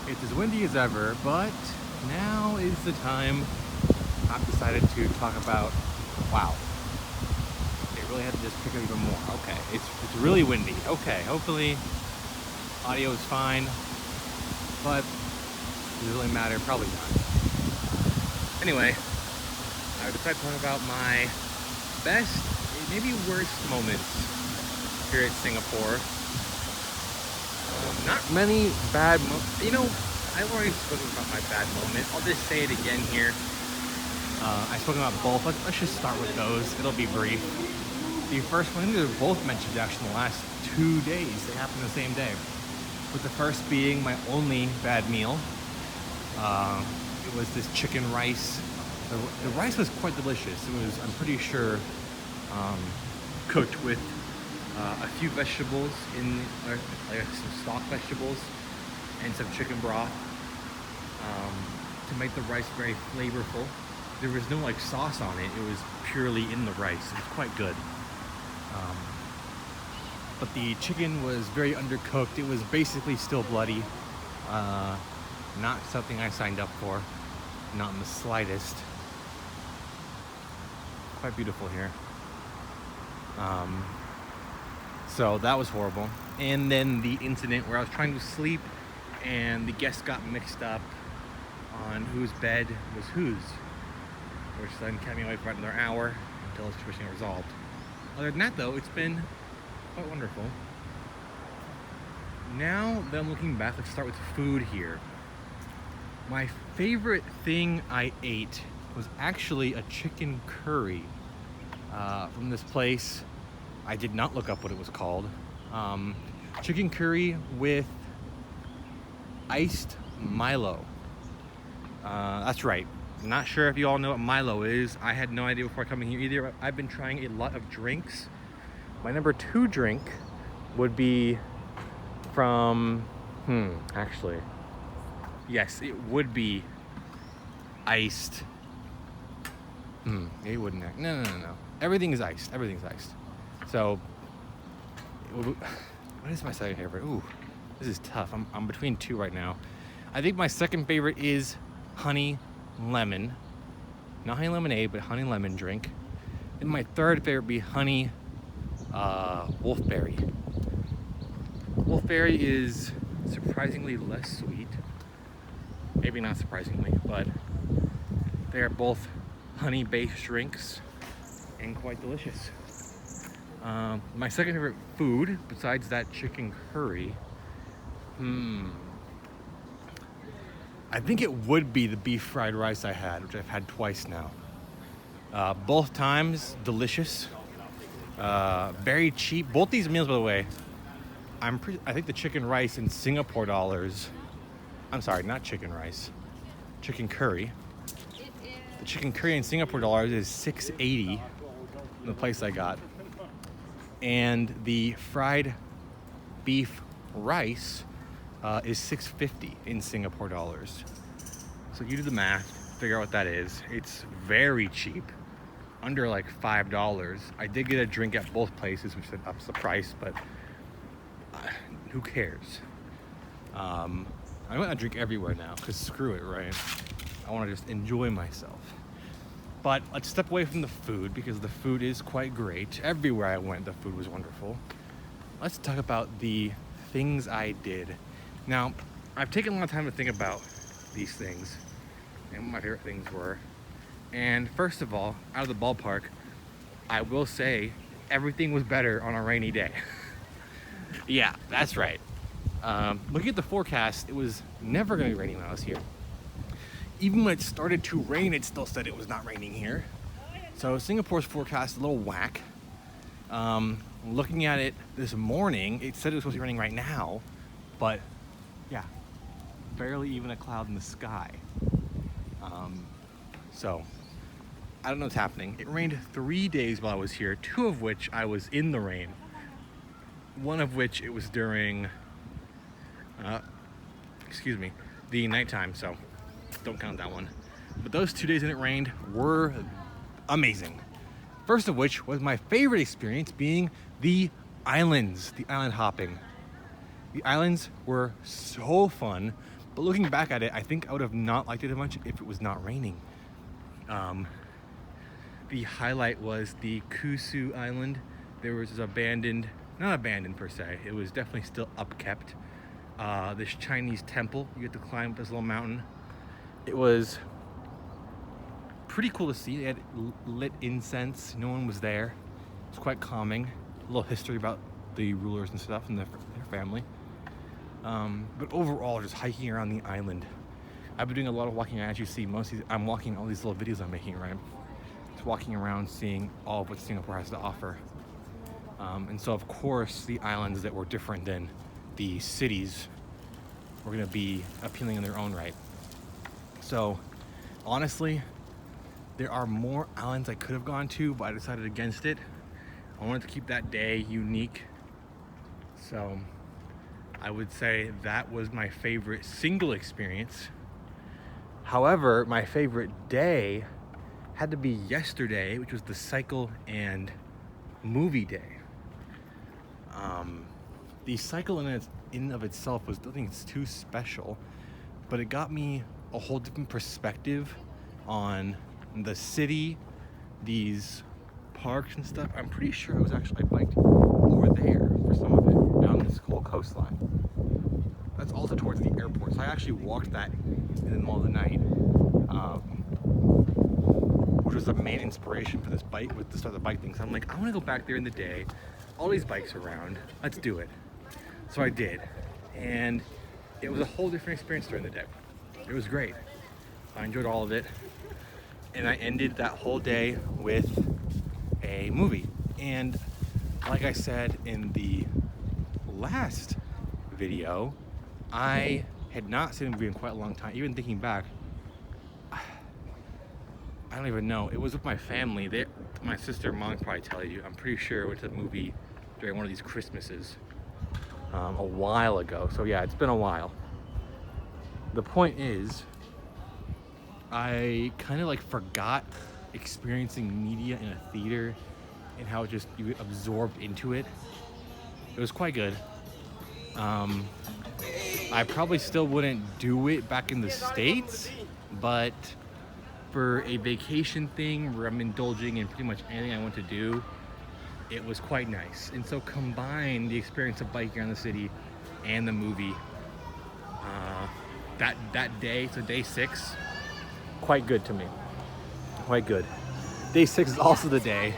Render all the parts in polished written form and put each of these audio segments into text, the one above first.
It's as windy as ever, but now is the time I've decided to talk about. Wow, it really had to just pick up even more. Okay, it's really windy. Okay, hopefully audio is fine, but does it really matter? Probably not. Anyway, I decided to talk about my best, maybe worst moments here at Singapore. Not many bad moments. I've already spoken about my bad moment. I'll just say it again here. I've spoken about both. Let's just start with those. It'll be brief. The first one, they were both mentioned actually in the last 2 days. They happened the same day. With the first being my only bad meal. It was this chicken rice. The rice was quite delicious. It was, I'm pretty sure, cooked with a few vegetables like some stock vegetables and some chicken broth to make the rice very flavorful. There was no like sauce on it. It was purely in the rice. It was quite good. But the chicken was very undercooked. It was basically still bloody. Not something I signed up for. Not in the slightest. Quite beautiful here. So that was horrible. And then the incident where I was trying to sleep and the guests got mixed up on whose bed was whose, which then kept me awake for another hour until the situation got resolved. Other than that though, it's been quite wonderful. Now that I'm looking back, let's start with food here. My favorite thing I ate was actually a chicken curry from this place. I did not look up what it was called. Chicken curry with iced Milo. That's right. Not sure if you all know what Milo is. I had no idea before coming here either. I've been trying a lot of drinks. My number 2 drink would be from, actually, yes, it would be iced. It wouldn't. No. Everything is iced. Everything's iced. So, what is my second favorite? Ooh, this is tough. I'm between 2 right now. I think my second favorite is honey lemon. Not honey lemonade, but honey lemon drink. And my third favorite would be honey wolfberry. Wolfberry is surprisingly less sweet. Maybe not surprisingly, but they are both honey-based drinks and quite delicious. My second favorite food, besides that chicken curry, I think it would be the beef fried rice I had, which I've had twice now. Both times, delicious. Very cheap. Both these meals, by the way, I think the chicken rice in Singapore dollars. I'm sorry, not chicken rice. Chicken curry. The chicken curry in Singapore dollars is $6.80 in the place I got. And the fried beef rice is $6.50 in Singapore dollars. So you do the math, figure out what that is. It's very cheap, under like $5. I did get a drink at both places, which ups the price, but who cares? I'm gonna drink everywhere now, because screw it, right? I want to just enjoy myself. But let's step away from the food, because the food is quite great. Everywhere I went, the food was wonderful. Let's talk about the things I did. Now, I've taken a lot of time to think about these things and what my favorite things were. And first of all, out of the ballpark, I will say everything was better on a rainy day. Yeah, that's right. Looking at the forecast, it was never going to be raining when I was here. Even when it started to rain, it still said it was not raining here. So Singapore's forecast is a little whack. Looking at it this morning, it said it was supposed to be raining right now, but yeah, barely even a cloud in the sky. So I don't know what's happening. It rained 3 days while I was here, 2 of which I was in the rain. One of which it was during, the nighttime, so don't count that one. But those 2 days that it rained were amazing. First of which was my favorite experience being the islands, the island hopping. The islands were so fun. But looking back at it, I think I would have not liked it as much if it was not raining. The highlight was the Kusu Island. There was this abandoned, not abandoned per se, it was definitely still upkept. This Chinese temple, you get to climb up this little mountain. It was pretty cool to see. They had lit incense, no one was there. It's quite calming. A little history about the rulers and stuff and their family. But overall, just hiking around the island. I've been doing a lot of walking. As you see, I'm walking all these little videos I'm making, right? Just walking around, seeing all of what Singapore has to offer. And so, of course, the islands that were different than the cities were going to be appealing in their own right. So, honestly, there are more islands I could have gone to, but I decided against it. I wanted to keep that day unique. So, I would say that was my favorite single experience. However, my favorite day had to be yesterday, which was the cycle and movie day. The cycle in of itself was nothing too special, but it got me a whole different perspective on the city, these parks and stuff. I'm pretty sure I biked over there for some of it, down this whole coastline. That's also towards the airport, so I actually walked that in the middle of the night, which was the main inspiration for this bike, with the start of the bike thing. So I'm like, I want to go back there in the day, all these bikes around, let's do it. So I did, and it was a whole different experience during the day. It was great. I enjoyed all of it, and I ended that whole day with a movie. And like I said in the last video, I had not seen a movie in quite a long time. Even thinking back, I don't even know. It was with my family. My sister and mom can probably tell you. I'm pretty sure I went to the movie during one of these Christmases a while ago. So yeah, it's been a while. The point is, I kind of like forgot experiencing media in a theater and how just you get absorbed into it. It was quite good. I probably still wouldn't do it back in the States, but for a vacation thing where I'm indulging in pretty much anything I want to do, it was quite nice. And so combine the experience of biking around the city and the movie. That day, so day 6, quite good to me. Quite good. Day 6 is also the day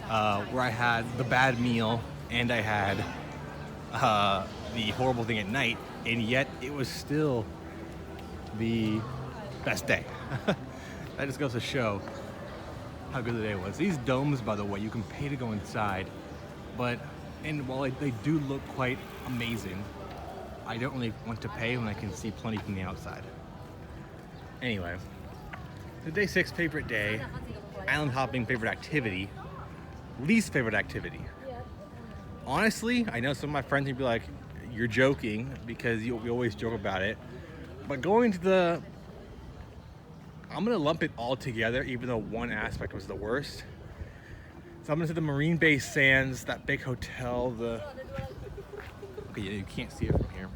where I had the bad meal and I had the horrible thing at night, and yet it was still the best day. That just goes to show how good the day was. These domes, by the way, you can pay to go inside, and while they do look quite amazing, I don't really want to pay when I can see plenty from the outside. Anyway, the day 6 favorite day, island hopping favorite activity, least favorite activity. Honestly, I know some of my friends would be like, you're joking, because we always joke about it, but going to I'm gonna lump it all together, even though one aspect was the worst. So I'm gonna say the Marine Bay Sands, that big hotel, okay, you can't see it from here.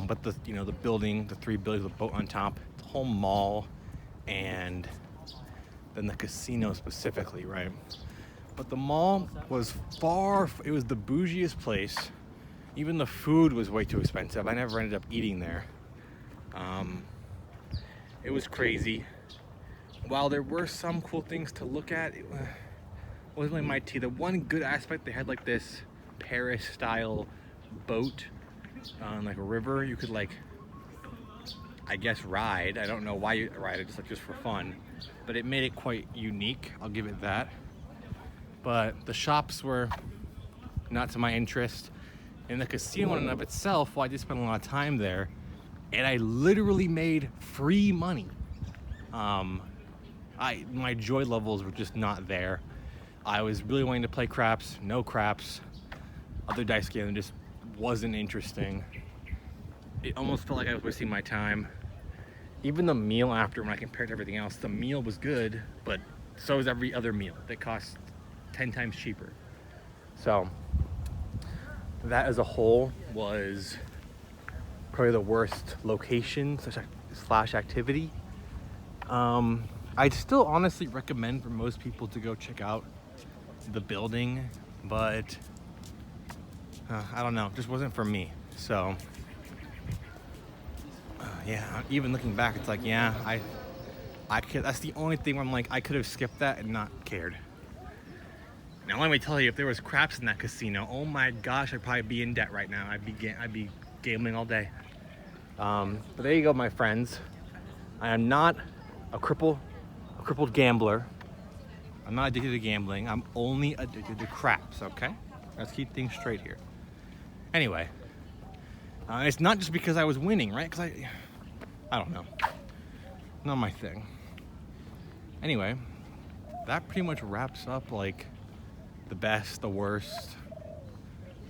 But the building, the 3 buildings, the boat on top, the whole mall, and then the casino specifically, right? But the mall was it was the bougiest place. Even the food was way too expensive. I never ended up eating there. It was crazy. While there were some cool things to look at, it wasn't really my tea. The one good aspect, they had like this Paris style boat on like a river. You could I guess ride. I don't know why you ride it, just for fun. But it made it quite unique, I'll give it that. But the shops were not to my interest. And the casino in and of itself, well, I did spend a lot of time there, and I literally made free money. My joy levels were just not there. I was really wanting to play craps, no craps. Other dice game just wasn't interesting. It almost felt like I was wasting my time. Even the meal after, when I compared to everything else, the meal was good, but so is every other meal that costs 10 times cheaper. So that as a whole was probably the worst location slash activity. I'd still honestly recommend for most people to go check out the building, but I don't know, just wasn't for me. So yeah, even looking back, it's like, yeah, I could. That's the only thing where I'm like, I could have skipped that and not cared. Now let me tell you, if there was craps in that casino, oh my gosh, I'd probably be in debt right now. I'd be gambling all day. But there you go, my friends. I am not a crippled gambler. I'm not addicted to gambling. I'm only addicted to craps. Okay, let's keep things straight here. Anyway, it's not just because I was winning, right? Because I don't know, not my thing. Anyway, that pretty much wraps up like the best, the worst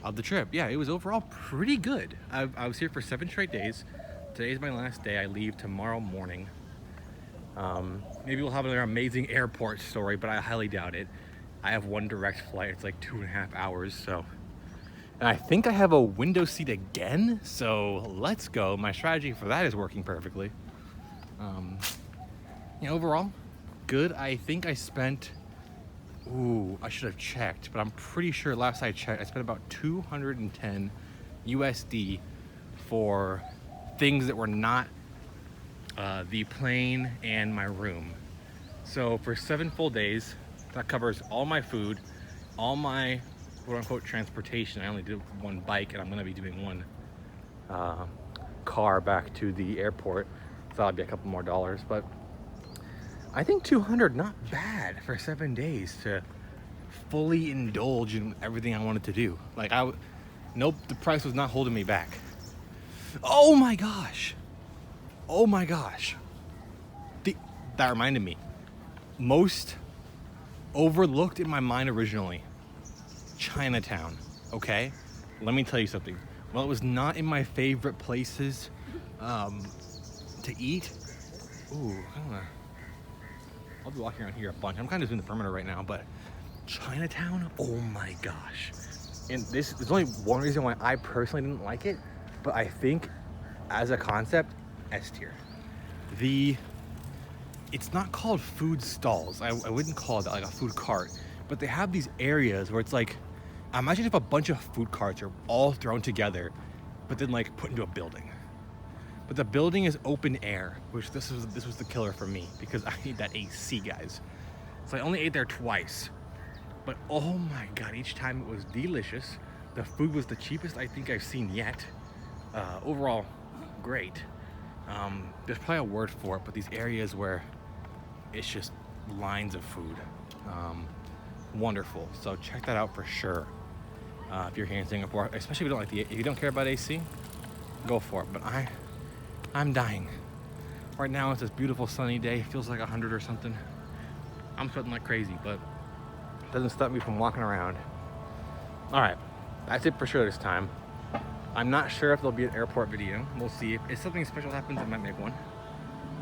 of the trip. Yeah, it was overall pretty good. I was here for 7 straight days. Today's my last day. I leave tomorrow morning. Maybe we'll have another amazing airport story, but I highly doubt it. I have one direct flight. It's like 2.5 hours, so. And I think I have a window seat again, so let's go. My strategy for that is working perfectly. Yeah, overall, good. I think I spent, I should have checked, but I'm pretty sure last I checked, I spent about 210 USD for things that were not the plane and my room. So for 7 full days, that covers all my food, all my quote-unquote transportation. I only did one bike, and I'm gonna be doing one car back to the airport. So that'll be a couple more dollars, but I think 200, not bad for 7 days to fully indulge in everything I wanted to do. Like nope, the price was not holding me back. Oh my gosh. That reminded me. Most overlooked in my mind originally. Chinatown, okay? Let me tell you something. Well, it was not in my favorite places to eat. I'll be walking around here a bunch. I'm kind of doing the perimeter right now, but Chinatown, oh my gosh. And there's only one reason why I personally didn't like it, but I think as a concept, S tier. It's not called food stalls. I wouldn't call it like a food cart, but they have these areas where it's like, imagine if a bunch of food carts are all thrown together, but then like put into a building. But the building is open air, which this was the killer for me because I need that AC, guys. So I only ate there twice, but oh my God, each time it was delicious. The food was the cheapest I think I've seen yet. Overall, great. There's probably a word for it, but these areas where it's just lines of food, wonderful. So check that out for sure. If you're here in Singapore, especially if you don't care about AC, go for it. But I'm dying. Right now it's this beautiful sunny day. It feels like 100 or something. I'm sweating like crazy, but it doesn't stop me from walking around. All right, that's it for sure this time. I'm not sure if there'll be an airport video. We'll see. If something special happens, I might make one.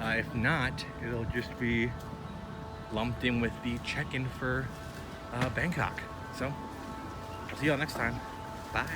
If not, it'll just be lumped in with the check-in for Bangkok. So, I'll see y'all next time. Bye.